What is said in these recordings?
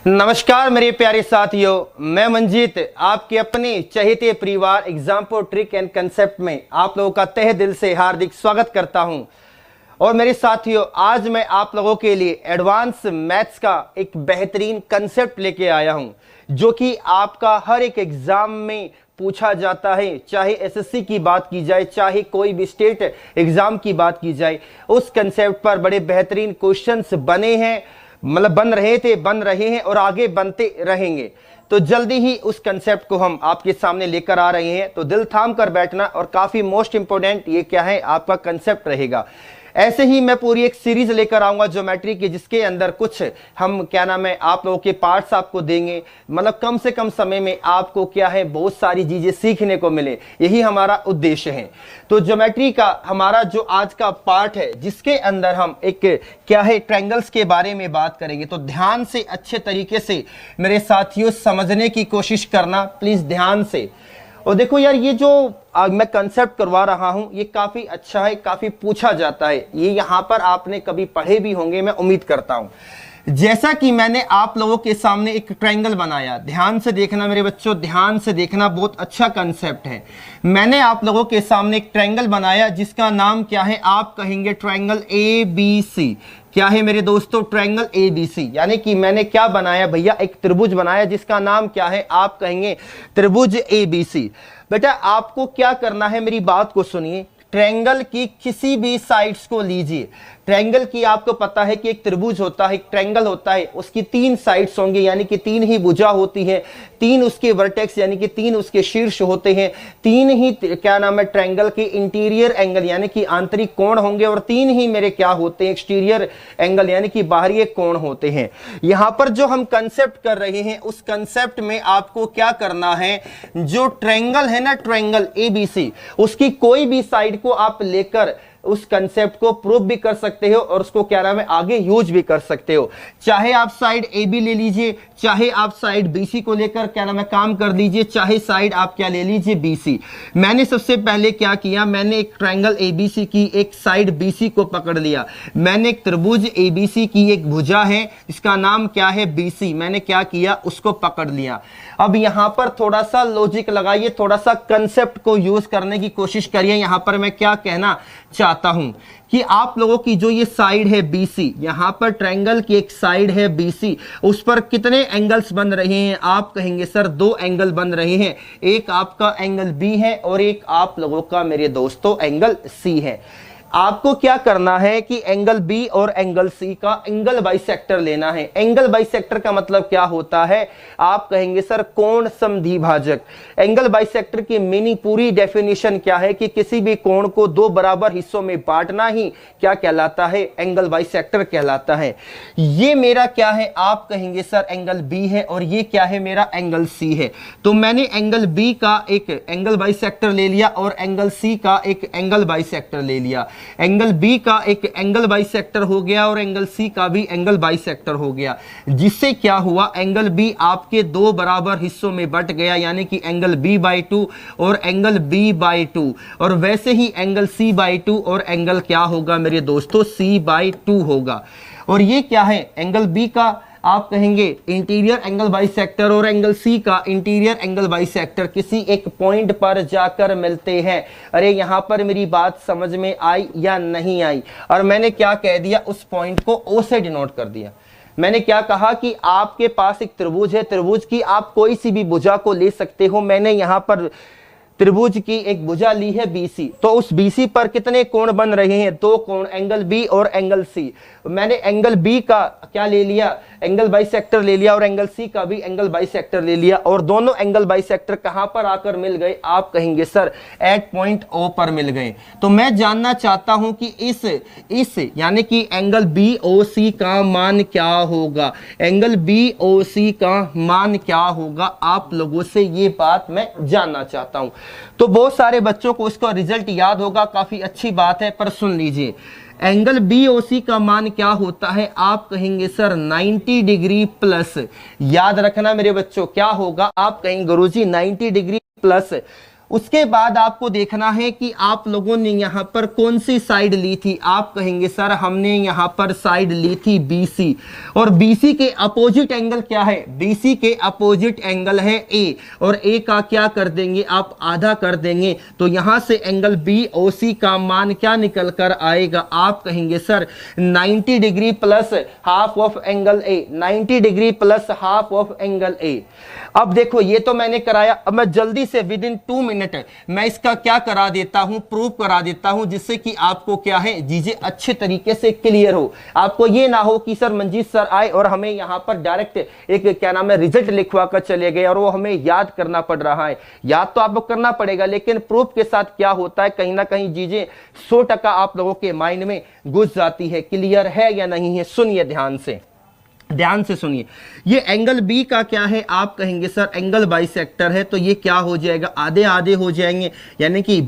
नमस्कार मेरे प्यारे साथियों, मैं मंजीत आपके अपने चहेते परिवार exam for trick and concept में आप लोगों का तहे दिल से हार्दिक स्वागत करता हूं। और मेरे साथियों, आज मैं आप लोगों के लिए एडवांस मैथ्स का एक बेहतरीन कंसेप्ट लेके आया हूं, जो कि आपका हर एक एग्जाम में पूछा जाता है। चाहे एसएससी की बात की जाए, चाहे कोई भी स्टेट एग्जाम की बात की जाए, उस कंसेप्ट पर बड़े बेहतरीन क्वेश्चंस बने हैं, मतलब बन रहे थे, बन रहे हैं और आगे बनते रहेंगे। तो जल्दी ही उस कंसेप्ट को हम आपके सामने लेकर आ रहे हैं, तो दिल थाम कर बैठना। और काफी मोस्ट इंपोर्टेंट ये क्या है, आपका कंसेप्ट रहेगा। ऐसे ही मैं पूरी एक सीरीज लेकर आऊंगा ज्योमेट्री की, जिसके अंदर कुछ हम क्या नाम है आप लोगों के पार्ट्स आपको देंगे, मतलब कम से कम समय में आपको क्या है बहुत सारी चीजें सीखने को मिले, यही हमारा उद्देश्य है। तो ज्योमेट्री का हमारा जो आज का पार्ट है, जिसके अंदर हम एक क्या है ट्रायंगल्स के बारे में बात करेंगे, तो ध्यान से अच्छे तरीके से मेरे साथियों समझने की कोशिश करना, प्लीज ध्यान से। और देखो यार, ये जो मैं कंसेप्ट करवा रहा हूं, ये काफी अच्छा है, काफी पूछा जाता है। ये यहां पर आपने कभी पढ़े भी होंगे, मैं उम्मीद करता हूं। जैसा कि मैंने आप लोगों के सामने एक ट्रायंगल बनाया, ध्यान से देखना मेरे बच्चों, ध्यान से देखना, बहुत अच्छा कंसेप्ट है। मैंने आप लोगों के सामने एक ट्रायंगल बनाया, जिसका नाम क्या है, आप कहेंगे ट्रायंगल ABC। क्या है मेरे दोस्तों, ट्रायंगल ABC। यानी कि मैंने क्या बनाया भैया, एक त्रिभुज बनाया, जिसका नाम क्या है, आप कहेंगे त्रिभुज ABC। बेटा आपको क्या करना है, मेरी बात को सुनिए। ट्रायंगल की किसी भी साइड्स को लीजिए। ट्रायंगल की आपको पता है कि एक त्रिभुज होता है, एक ट्रायंगल होता है, उसकी 3 साइड्स होंगे, यानी कि 3 ही भुजा होती है, 3 उसके वर्टेक्स यानी कि 3 उसके शीर्ष होते हैं, 3 ही क्या नाम है ट्रायंगल के इंटीरियर एंगल यानी कि आंतरिक कोण होंगे, और 3 ही मेरे क्या होते हैं, एक्सटीरियर एंगल यानी कि बाहरी कोण होते हैं। यहां पर जो हम कंसेप्ट कर रहे हैं, उस कंसेप्ट में आपको क्या करना है, जो ट्रायंगल है ना, ट्रायंगल ABC, उसकी कोई भी साइड को आप लेकर उस कंसेप्ट को प्रूव भी कर सकते हो और उसको क्या नाम है आगे यूज भी कर सकते हो। चाहे आप साइड AB ले लीजिए, चाहे आप साइड BC को लेकर क्या नाम है काम कर लीजिए, चाहे साइड आप क्या ले लीजिए BC। मैंने सबसे पहले क्या किया, मैंने एक ट्रायंगल ABC की एक साइड BC को पकड़ लिया। मैंने एक त्रिभुज ABC की एक भुजा है, इसका नाम क्या है BC, मैंने क्या किया, उसको पकड़ लिया। अब यहां पर थोड़ा सा लॉजिक लगाइए, थोड़ा सा कंसेप्ट को यूज करने की कोशिश करिए। यहां पर मैं क्या कहना चाहता हूं कि आप लोगों की जो ये साइड है BC, यहां पर ट्रायंगल की एक साइड है BC, उस पर कितने एंगल्स बन रहे हैं, आप कहेंगे सर 2 एंगल बन रहे हैं। एक आपका एंगल B है और एक आप लोगों का मेरे दोस्तों एंगल C है। आपको क्या करना है कि एंगल B और एंगल C का एंगल बाइसेक्टर लेना है। एंगल बाइसेक्टर का मतलब क्या होता है, आप कहेंगे सर कोण समद्विभाजक। एंगल बाइसेक्टर की मीनिंग, पूरी डेफिनेशन क्या है कि किसी भी कोण को 2 बराबर हिस्सों में बांटना ही क्या कहलाता है, एंगल बाइसेक्टर कहलाता है। ये मेरा क्या है, आप कहेंगे सर एंगल B है और ये क्या है, मेरा एंगल C है। तो मैंने एंगल B का एक एंगल बाइसेक्टर ले लिया और एंगल C का एक एंगल बाइसेक्टर ले लिया। एंगल B का एक एंगल बाइसेक्टर हो गया और एंगल C का भी एंगल बाइसेक्टर हो गया, जिससे क्या हुआ, एंगल B आपके 2 बराबर हिस्सों में बट गया, यानी कि एंगल B/2 और एंगल B/2। और वैसे ही एंगल C/2 और एंगल क्या होगा मेरे दोस्तों, C/2 होगा। और ये क्या है, एंगल B का आप कहेंगे इंटीरियर एंगल बाइसेक्टर और एंगल C का इंटीरियर एंगल बाइसेक्टर किसी एक पॉइंट पर जाकर मिलते हैं। अरे यहां पर मेरी बात समझ में आई या नहीं आई? और मैंने क्या कह दिया, उस पॉइंट को O से डिनोट कर दिया। मैंने क्या कहा कि आपके पास एक त्रिभुज है, त्रिभुज की आप कोई सी भी भुजा को ले सकते हो। मैंने यहां पर त्रिभुज की एक भुजा ली है BC, तो उस BC पर कितने कोण बन रहे हैं, 2 कोण, एंगल B और एंगल C। मैंने एंगल B का क्या ले लिया, एंगल बाइसेक्टर ले लिया, और एंगल C का भी एंगल बाइसेक्टर ले लिया, और दोनों एंगल बाइसेक्टर कहां पर आकर मिल गए, आप कहेंगे सर एट पॉइंट O पर मिल गए। तो मैं जानना चाहता हूं कि इस यानी कि एंगल BOC का मान क्या होगा, एंगल BOC का मान क्या होगा, आप लोगों से ये बात मैं जानना चाहता हूं। तो बहुत सारे बच्चों को इसका रिजल्ट याद होगा, काफी अच्छी बात है, पर सुन लीजिए एंगल BOC का मान क्या होता है, आप कहेंगे सर 90 डिग्री प्लस। याद रखना मेरे बच्चों, क्या होगा, आप कहेंगे गुरुजी 90 डिग्री प्लस उसके बाद आपको देखना है कि आप लोगों ने यहां पर कौन सी साइड ली थी। आप कहेंगे सर हमने यहां पर साइड ली थी BC, और BC के अपोजिट एंगल क्या है? BC के अपोजिट एंगल है A, और A का क्या कर देंगे आप? आधा कर देंगे। तो यहां से एंगल BOC का मान क्या निकल कर आएगा? आप कहेंगे sir 90 degree plus half of angle A, 90 degree plus half of angle A। अब देखो ये तो मैंने कराया, अब मैं जल्दी से विद इन 2 मिनट मैं इसका क्या करा देता हूं, प्रूव करा देता हूं, जिससे कि आपको क्या है चीजें अच्छे तरीके से क्लियर हो। आपको ये ना हो कि सर मंजीत सर आए और हमें यहां पर डायरेक्ट एक क्या नाम है रिजल्ट लिखवा कर चले गए और वो हमें याद करना पड़ रहा है। याद तो आपको करना पड़ेगा, लेकिन प्रूफ के साथ क्या होता है कहीं ना कहीं चीजें 100% आप लोगों के माइंड में घुस जाती है। क्लियर है या नहीं है? सुनिए ध्यान से, ध्यान से सुनिए। ये एंगल B का क्या है? आप कहेंगे सर एंगल बाइसेक्टर है, तो ये क्या हो जाएगा? आधे आधे हो जाएंगे, यानी कि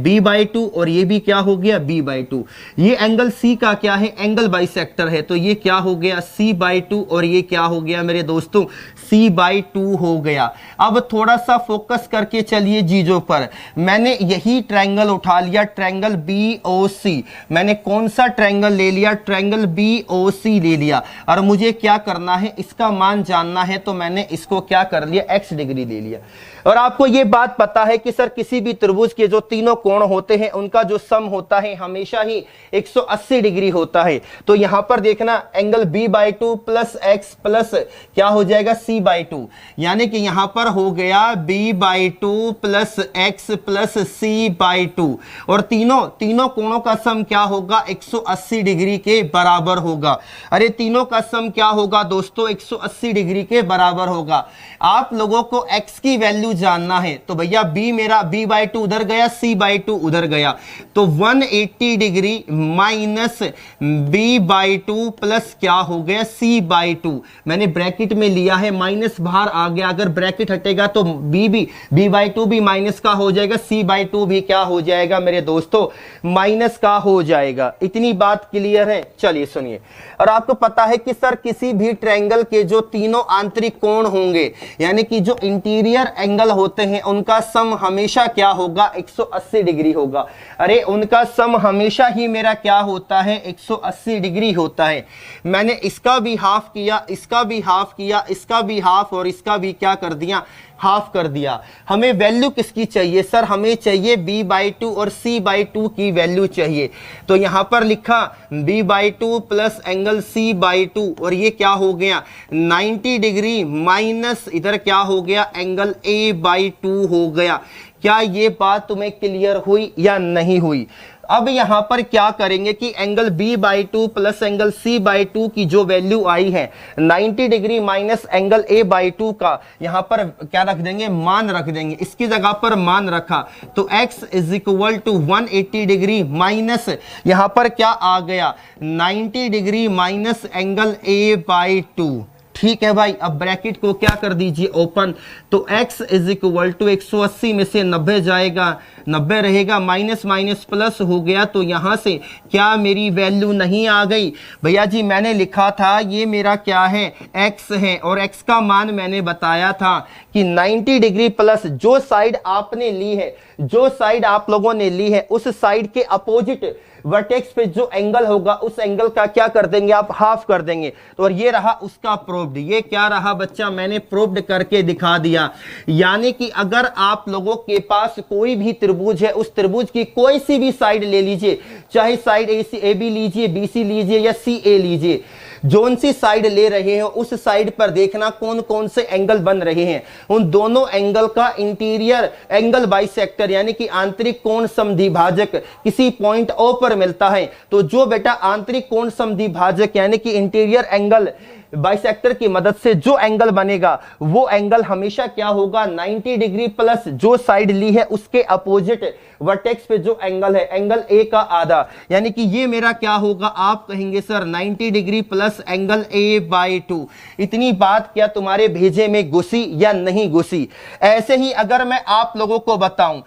B/2, और ये भी क्या हो गया? B/2। ये एंगल C का क्या है? एंगल बाइसेक्टर है, तो ये क्या हो गया? C/2, और ये क्या हो गया मेरे दोस्तों? C/2 हो गया। अब थोड़ा सा फोकस करके चलिए चीजों पर। मैंने यही ट्रायंगल उठा लिया, ट्रायंगल BOC। मैंने कौन सा ट्रायंगल ले लिया? ट्रायंगल BOC ले लिया, और मुझे क्या करना है? इसका मान जानना है, तो मैंने इसको क्या कर लिया? x डिग्री ले लिया। और आपको ये बात पता है कि सर किसी भी त्रिभुज के जो तीनों कोण होते हैं उनका जो सम होता है हमेशा ही 180 डिग्री होता है। तो यहां पर देखना angle B/2 plus x plus क्या हो जाएगा? C/2, यानी कि यहां पर हो गया B/2 plus x plus C/2, और तीनों कोणों का सम क्या होगा? 180 डिग्री के बराबर होगा। अरे तीनों का सम क्या होगा दोस्तों? 180 डिग्री के बराबर होगा। आप लोगों को x की वैल्यू जानना है, तो भैया B मेरा B/2 उधर गया, C/2 उधर गया, तो 180 डिग्री माइनस B/2 प्लस क्या हो गया? C/2। मैंने ब्रैकेट में लिया है, माइनस बाहर आ गया, अगर ब्रैकेट हटेगा तो B/2 भी माइनस का हो जाएगा, C/2 भी क्या हो जाएगा मेरे दोस्तों? माइनस का हो जाएगा। इतनी बात क्लियर है? चलिए सुनिए। और आपको पता है कि सर किसी भी ट्रायंगल के जो तीनों आंतरिक कोण होंगे, यानी कि जो इंटीरियर एंगल होते हैं, उनका सम हमेशा क्या होगा? 180 डिग्री होगा। अरे उनका सम हमेशा ही मेरा क्या होता है? 180 डिग्री होता है। मैंने इसका भी हाफ किया, इसका भी हाफ किया, इसका भी हाफ, और इसका भी क्या कर दिया? हाफ कर दिया। हमें वैल्यू किसकी चाहिए? सर हमें चाहिए B/2 और C/2 की वैल्यू चाहिए। तो यहां पर लिखा B/2 प्लस एंगल C/2, और ये क्या हो गया? 90 डिग्री माइनस इधर क्या हो गया? एंगल A/2 हो गया। क्या ये बात तुम्हें क्लियर हुई या नहीं हुई? अब यहां पर क्या करेंगे कि angle B/2 plus angle C/2 की जो वैल्यू आई है 90 डिग्री माइनस एंगल A/2 का, यहां पर क्या रख देंगे? मान रख देंगे। इसकी जगह पर मान रखा, तो x is equal to 180 degree minus यहां पर क्या आ गया? 90 डिग्री माइनस एंगल A/2। ठीक है भाई, अब ब्रैकेट को क्या कर दीजिए? ओपन। तो x इज इक्वल टू 180 में से 90 जाएगा, 90 रहेगा, माइनस माइनस प्लस हो गया, तो यहां से क्या मेरी वैल्यू नहीं आ गई? भैया जी मैंने लिखा था ये मेरा क्या है? x है, और x का मान मैंने बताया था कि 90 डिग्री प्लस जो साइड आपने ली है, जो साइड आप लोगों ने ली है, उस साइड के अपोजिट वर्टेक्स पे जो एंगल होगा उस एंगल का क्या कर देंगे आप? हाफ कर देंगे। तो और ये रहा उसका प्रूव्ड। ये क्या रहा बच्चा? मैंने प्रूव्ड करके दिखा दिया। यानी कि अगर आप लोगों के पास कोई भी त्रिभुज है, उस त्रिभुज की कोई सी भी साइड ले लीजिए, चाहे साइड AB लीजिए, BC लीजिए या CA लीजिए, जोन सी साइड ले रहे हैं उस साइड पर देखना कौन कौन से एंगल बन रहे हैं। उन दोनों एंगल का इंटीरियर एंगल बाइसेक्टर यानी कि आंतरिक कोण समद्विभाजक किसी पॉइंट O पर मिलता है। तो जो बेटा आंतरिक कोण समद्विभाजक यानी कि इंटीरियर एंगल बाइसेक्टर की मदद से जो एंगल बनेगा वो एंगल हमेशा क्या होगा? 90 डिग्री प्लस जो साइड ली है उसके अपोजिट वर्टेक्स पे जो एंगल है, एंगल A का आधा, यानी कि ये मेरा क्या होगा? आप कहेंगे sir 90 degree plus angle A/2। इतनी बात क्या तुम्हारे भेजे में घुसी या नहीं घुसी? ऐसे ही अगर मैं आप लोगों को बताऊं,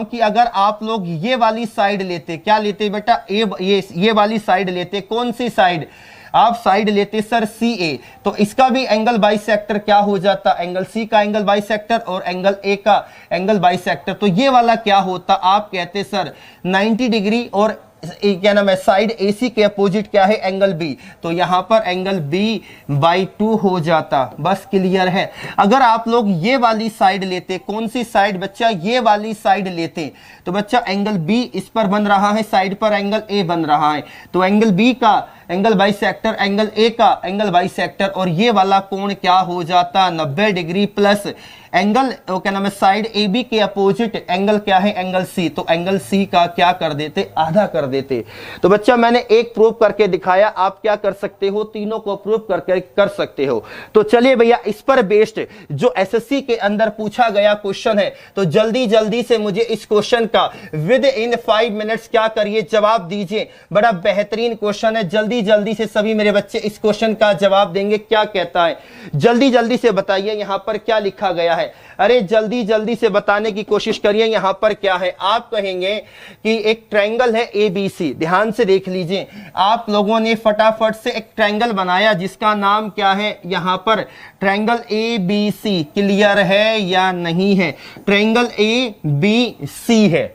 कि अगर आप लोग ये वाली साइड लेते, क्या लेते बेटा? ये वाली साइड लेते। कौन सी साइड? आप साइड लेते सर CA, तो इसका भी एंगल बाइसेक्टर क्या हो जाता, एंगल C का एंगल बाइसेक्टर और एंगल A का एंगल बाइसेक्टर। तो ये वाला क्या होता, आप कहते सर 90 डिग्री और क्या नाम है साइड AC के अपोजिट क्या है एंगल B, तो यहां पर एंगल B/2 हो जाता। बस क्लियर है। अगर आप लोग ये वाली साइड लेते, कौन सी साइड बच्चा, ये वाली साइड लेते, तो बच्चा एंगल B इस पर बन रहा है, साइड पर एंगल A बन रहा है, तो एंगल B का एंगल बाइसेक्टर, एंगल A का एंगल बाइसेक्टर, और ये वाला कोण क्या हो जाता 90 डिग्री प्लस एंगल क्या नाम है साइड AB के अपोजिट एंगल क्या है एंगल C, तो एंगल C का क्या कर देते, आधा कर देते। तो बच्चा मैंने एक प्रूव करके दिखाया, आप क्या कर सकते हो, तीनों को प्रूव करके कर सकते हो। तो चलिए भैया, इस पर बेस्ड जो SSC के अंदर पूछा गया क्वेश्चन है, तो जल्दी जल्दी से मुझे इस क्वेश्चन का विद इन 5 मिनट्स क्या करिए, जवाब दीजिए। बड़ा बेहतरीन क्वेश्चन है, जल्दी जल्दी से सभी मेरे बच्चे इस क्वेश्चन का जवाब देंगे। क्या कहता है, जल्दी जल्दी से बताइए यहां पर क्या लिखा गया है। अरे जल्दी जल्दी से बताने की कोशिश करिए, यहां पर क्या है। आप कहेंगे कि एक ट्रायंगल है ABC, ध्यान से देख लीजिए, आप लोगों ने फटाफट से एक ट्रायंगल बनाया जिसका नाम क्या है, यहां पर ट्रायंगल ABC। क्लियर है या नहीं है, ट्रायंगल ABC है,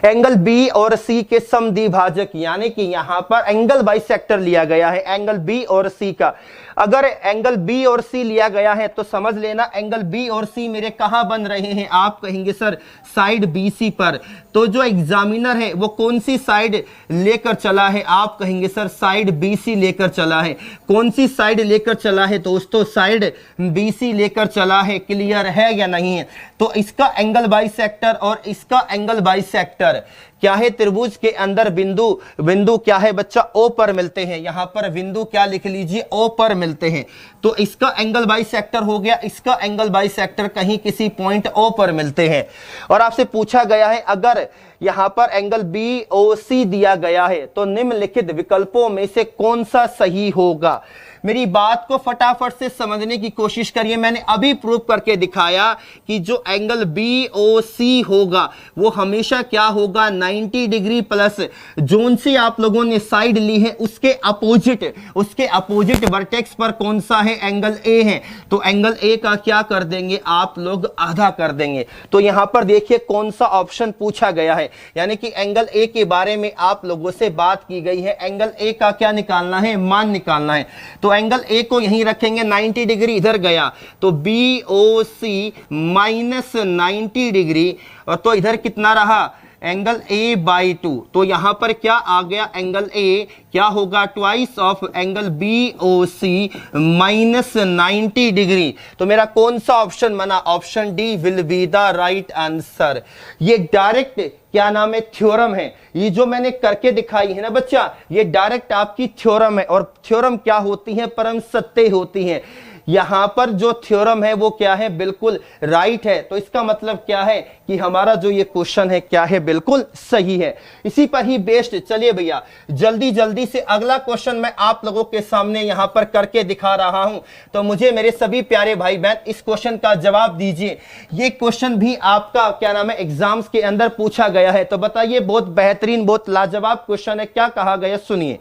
एंगल B और C के समद्विभाजक, यानी कि यहां पर एंगल बाइसेक्टर लिया गया है एंगल B और C का। अगर एंगल B और C लिया गया है तो समझ लेना एंगल B और C मेरे कहां बन रहे हैं, आप कहेंगे सर साइड BC पर। तो जो एग्जामिनर है वो कौन सी साइड लेकर चला है, आप कहेंगे सर साइड BC लेकर चला है। कौन सी साइड लेकर चला है दोस्तों, साइड BC लेकर चला है। क्लियर है या नहीं है। तो इसका एंगल बाइसेक्टर और इसका एंगल बाइसेक्टर क्या है, त्रिभुज के अंदर बिंदु क्या है बच्चा, O पर मिलते हैं। यहां पर बिंदु क्या लिख लीजिए, O पर मिलते हैं। तो इसका एंगल बाइसेक्टर हो गया, इसका एंगल बाइसेक्टर कहीं किसी पॉइंट O पर मिलते हैं। और आपसे पूछा गया है अगर यहां पर एंगल BOC दिया गया है तो निम्नलिखित विकल्पों में से कौन सा सही होगा। मेरी बात को फटाफट से समझने की कोशिश करिए। मैंने अभी प्रूव करके दिखाया कि जो एंगल BOC होगा वो हमेशा क्या होगा 90 डिग्री प्लस जोन से आप लोगों ने साइड ली है उसके अपोजिट वर्टेक्स पर कौन सा है, एंगल A है। तो एंगल A का क्या कर देंगे आप लोग, आधा कर देंगे। तो यहां पर देखिए कौन सा ऑप्शन पूछा गया है, यानी कि एंगल A के बारे में आप लोगों से बात की गई है। एंगल A का क्या निकालना है, मान निकालना है। तो एंगल A को यहीं रखेंगे, 90 डिग्री इधर गया तो BOC माइनस 90 डिग्री, और तो इधर कितना रहा एंगल A/2। तो यहां पर क्या आ गया, एंगल A क्या होगा twice of angle BOC minus 90 degree. तो मेरा कौन सा ऑप्शन बना, option D will be the right answer. ये डायरेक्ट क्या नाम है, थ्योरम है। ये जो मैंने करके दिखाई है ना बच्चा, ये डायरेक्ट आपकी थ्योरम है। और थ्योरम क्या होती है, परम सत्य होती है। यहां पर जो थ्योरम है वो क्या है, बिल्कुल राइट है। तो इसका मतलब क्या है कि हमारा जो ये क्वेश्चन है क्या है, बिल्कुल सही है। इसी पर ही बेस्ड चलिए भैया जल्दी जल्दी से अगला क्वेश्चन मैं आप लोगों के सामने यहां पर करके दिखा रहा हूं। तो मुझे मेरे सभी प्यारे भाई बहन इस क्वेश्चन का जवाब दीजिए। ये क्वेश्चन भी आपका क्या नाम है एग्जाम्स के अंदर पूछा गया है। तो बताइए, बहुत बेहतरीन बहुत लाजवाब क्वेश्चन है। क्या कहा गया सुनिए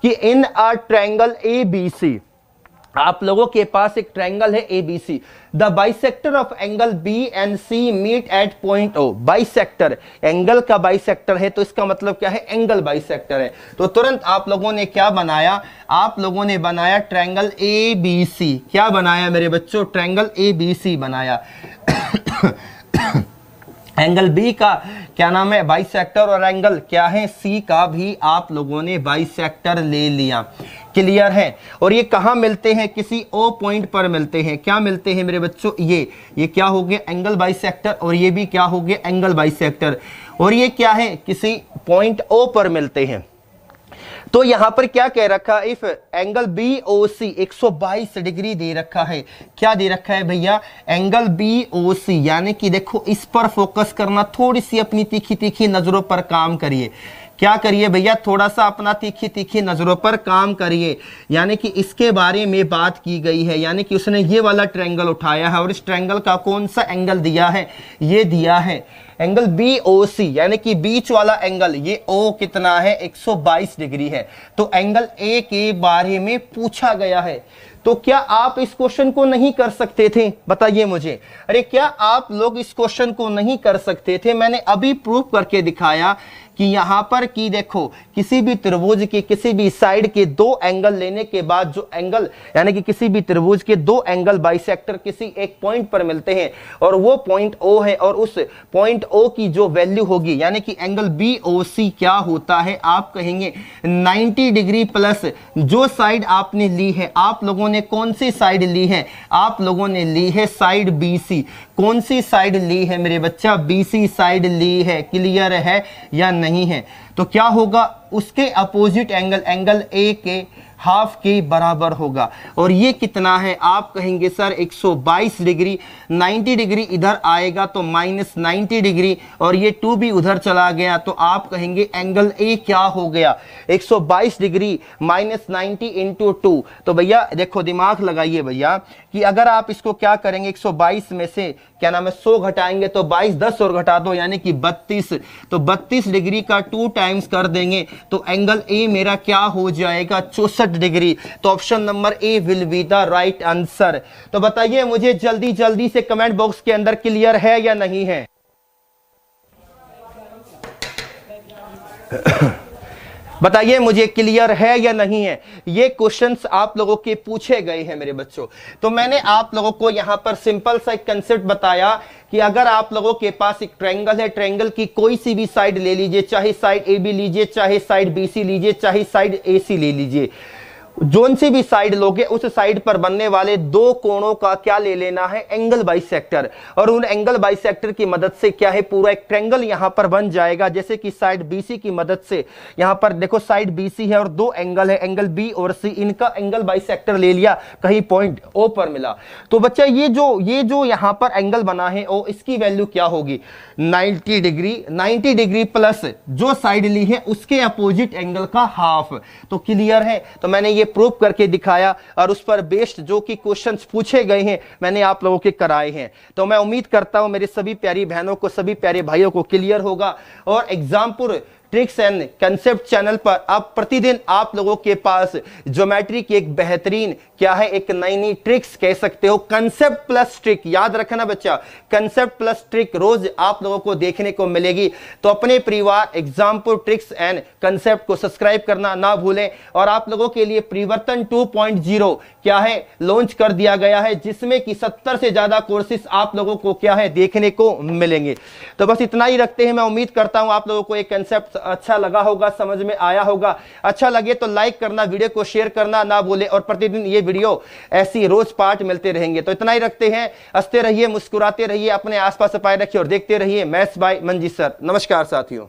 कि इन अ ट्रायंगल ABC, आप लोगों के पास एक ट्रायंगल है ABC, the bisector of angle B and C meet at point O। Bisector angle का बाइसेक्टर है तो इसका मतलब क्या है, एंगल बाइसेक्टर है। तो तुरंत आप लोगों ने क्या बनाया, आप लोगों ने बनाया ट्रायंगल ABC। क्या बनाया मेरे बच्चों, ट्रायंगल ABC बनाया। एंगल B का क्या नाम है बाइसेक्टर, और एंगल क्या है C का भी आप लोगों ने बाइसेक्टर ले लिया। क्लियर है। और ये कहां मिलते हैं, किसी O पॉइंट पर मिलते हैं। क्या मिलते हैं मेरे बच्चों, ये क्या हो गया एंगल बाइसेक्टर, और ये भी क्या हो गया एंगल बाइसेक्टर। और ये क्या है, किसी पॉइंट O पर मिलते हैं। तो यहां पर क्या कह रखा, इफ एंगल BOC 122 डिग्री दे रखा है। क्या दे रखा है भैया, एंगल BOC, यानी कि देखो इस पर फोकस करना, थोड़ी सी अपनी तीखी तीखी नजरों पर काम करिए। क्या करिए भैया, थोड़ा सा अपना तीखी तीखी नजरों पर काम करिए। यानी कि इसके बारे में बात की गई है, यानी कि उसने ये वाला ट्रायंगल उठाया है और इस ट्रायंगल का कौन सा एंगल दिया है, ये दिया है एंगल BOC यानी कि बीच वाला एंगल, ये O कितना है 122 डिग्री है। तो एंगल A के बारे में पूछा गया है, तो क्या आप इस क्वेश्चन को नहीं कर सकते थे? बताइए मुझे। अरे क्या आप लोग इस क्वेश्चन को नहीं कर सकते थे? मैंने अभी प्रूफ करके दिखाया कि यहां पर की देखो, किसी भी त्रिभुज के किसी भी साइड के दो एंगल लेने के बाद जो एंगल, यानी कि किसी भी त्रिभुज के दो एंगल बाइसेक्टर किसी एक पॉइंट पर मिलते हैं और वो पॉइंट O है, और उस पॉइंट O की जो वैल्यू होगी, यानी कि एंगल BOC क्या होता है, आप कहेंगे 90 डिग्री प्लस जो साइड आपने ली है। आप लोगों ने कौन सी साइड ली है? आप लोगों ने ली है साइड BC। कौन सी साइड ली है मेरे बच्चा? BC साइड ली है। क्लियर है या नहीं है? तो क्या होगा, उसके अपोजिट एंगल, एंगल A के हाफ के बराबर होगा। और ये कितना है? आप कहेंगे सर 122 डिग्री, 90 डिग्री इधर आएगा तो माइनस 90 डिग्री, और ये 2 भी उधर चला गया, तो आप कहेंगे एंगल A क्या हो गया? 122 डिग्री माइनस 90 इंटू 2। तो भैया देखो, दिमाग लगाइए भैया, कि अगर आप इसको क्या करेंगे, 122 में से क्या नाम है 100 घटाएंगे तो 22, 10 और घटा दो यानी कि 32। तो 32 डिग्री का 2 टाइम्स कर देंगे तो एंगल A मेरा क्या हो जाएगा? 64 डिग्री। तो option number A will be the right answer. तो बताइए मुझे जल्दी जल्दी से कमेंट बॉक्स के अंदर, क्लियर है या नहीं है? बताइए मुझे क्लियर है या नहीं है? ये क्वेश्चंस आप लोगों के पूछे गए हैं मेरे बच्चों। तो मैंने आप लोगों को यहां पर सिंपल सा एक कंसेप्ट बताया कि अगर आप लोगों के पास एक ट्रायंगल है, ट्रायंगल की कोई सी भी साइड ले लीजिए, चाहे साइड AB लीजिए, चाहे साइड BC लीजिए, चाहे साइड AC ले लीजिए, जोन सी भी साइड लोगे उस साइड पर बनने वाले दो कोणों का क्या ले लेना है? Angle bisector. और उन एंगल बाइसेक्टर की मदद से क्या है, पूरा एक ट्रायंगल यहां पर बन जाएगा। जैसे कि साइड BC की मदद से, यहां पर देखो साइड BC है और दो एंगल है, एंगल B और C, इनका एंगल बाइसेक्टर ले लिया, कहीं पॉइंट O पर मिला। तो बच्चा ये जो यहां पर एंगल बना है O, इसकी वैल्यू क्या होगी? 90 डिग्री। 90 डिग्री प्लस जो साइड ली है उसके अपोजिट एंगल का हाफ। तो क्लियर है? तो मैंने ये प्रूफ करके दिखाया, और उस पर बेस्ड जो कि क्वेश्चंस पूछे गए हैं मैंने आप लोगों के कराए हैं। तो मैं उम्मीद करता हूं मेरे सभी प्यारी बहनों को, सभी प्यारे भाइयों को क्लियर होगा। और example tricks and concept channel पर अब प्रतिदिन आप लोगों के पास ज्योमेट्री की एक बेहतरीन क्या है, एक नई नई ट्रिक्स कह सकते हो, कंसेप्ट प्लस ट्रिक। याद रखना बच्चा, कंसेप्ट प्लस ट्रिक रोज आप लोगों को देखने को मिलेगी। तो अपने परिवार एग्जाम्पल ट्रिक्स एंड कंसेप्ट को सब्सक्राइब करना ना भूलें। और आप लोगों के लिए परिवर्तन 2.0 क्या है, लॉन्च कर दिया गया है, जिसमें कि 70 से ज्यादा कोर्सेस आप लोगों को क्या है, देखने को मिलेंगे। तो बस इतना ही रखते हैं। मैं उम्मीद करता हूं आप लोगों को एक कंसेप्ट अच्छा लगा होगा, समझ में आया होगा। अच्छा लगे तो लाइक करना, वीडियो को शेयर करना ना भूले, और प्रतिदिन ये वीडियो ऐसी रोज पार्ट मिलते रहेंगे। तो इतना ही रखते हैं। हंसते रहिए, मुस्कुराते रहिए, अपने आसपास सफाई रखिए और देखते रहिए मैथ्स बाय मंजीत सर। नमस्कार साथियों।